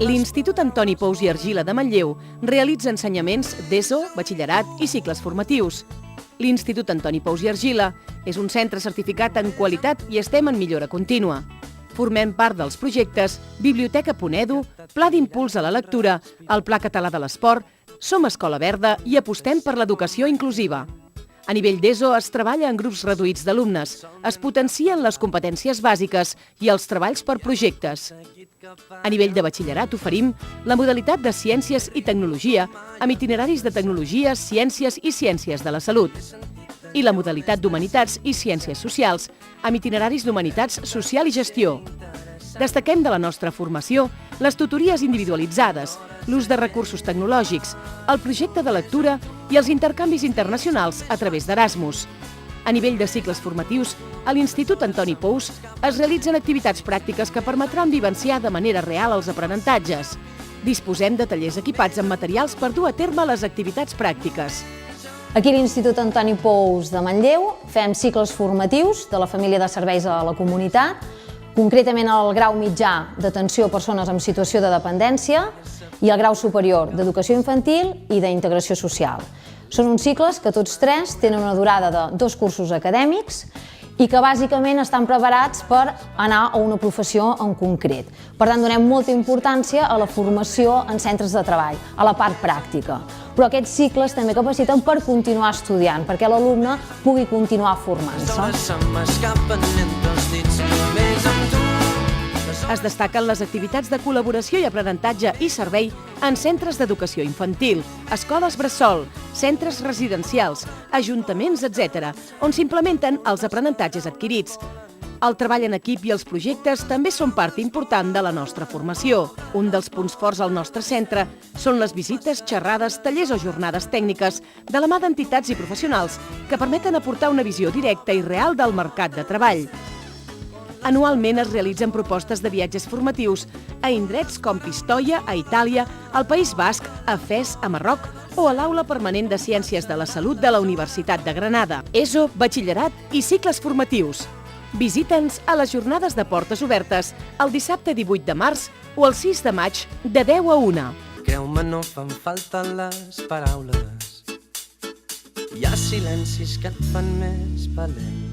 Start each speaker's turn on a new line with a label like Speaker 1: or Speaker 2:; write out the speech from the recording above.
Speaker 1: L'Institut Antoni Pous i Argila de Manlleu realitza ensenyaments d'ESO, batxillerat i cicles formatius. L'Institut Antoni Pous i Argila és un centre certificat en qualitat i estem en millora contínua. Formem part dels projectes Biblioteca.edu, Pla d'Impuls a la Lectura, el Pla Català de l'Esport, Som Escola Verda i apostem per l'educació inclusiva. A nivell d'ESO es treballa en grups reduïts d'alumnes, es potencien les competències bàsiques i els treballs per projectes. A nivell de batxillerat oferim la modalitat de Ciències i Tecnologia amb itineraris de Tecnologia, Ciències i Ciències de la Salut i la modalitat d'Humanitats i Ciències Socials amb itineraris d'Humanitats, Social i Gestió. Destaquem de la nostra formació les tutories individualitzades, l'ús de recursos tecnològics, el projecte de lectura i els intercanvis internacionals a través d'Erasmus. A nivell de cicles formatius, a l'Institut Antoni Pous es realitzen activitats pràctiques que permetran vivenciar de manera real els aprenentatges. Disposem de tallers equipats amb materials per dur a terme les activitats pràctiques.
Speaker 2: Aquí a l'Institut Antoni Pous de Manlleu fem cicles formatius de la família de serveis a la comunitat, concretament el grau mitjà d'atenció a persones en situació de dependència i el grau superior d'educació infantil i d'integració social. Són uns cicles que tots tres tenen una durada de 2 cursos acadèmics i que bàsicament estan preparats per anar a una professió en concret. Per tant, donem molta importància a la formació en centres de treball, a la part pràctica. Però aquests cicles també capaciten per continuar estudiant, perquè l'alumne pugui continuar formant-se.
Speaker 1: Es destaquen les activitats de col·laboració i aprenentatge i servei en centres d'educació infantil, escoles bressol, centres residencials, ajuntaments, etc., on s'implementen els aprenentatges adquirits. El treball en equip i els projectes també són part important de la nostra formació. Un dels punts forts al nostre centre són les visites, xerrades, tallers o jornades tècniques de la mà d'entitats i professionals que permeten aportar una visió directa i real del mercat de treball. Anualment es realitzen propostes de viatges formatius a indrets com Pistoia, a Itàlia, al País Basc, a Fes, a Marroc o a l'Aula Permanent de Ciències de la Salut de la Universitat de Granada. ESO, batxillerat i cicles formatius. Visita'ns a les jornades de portes obertes el dissabte 18 de març o el 6 de maig de 10 a 1.
Speaker 3: Creu-me, no fan falta les paraules. Hi ha silencis que et fan més valent.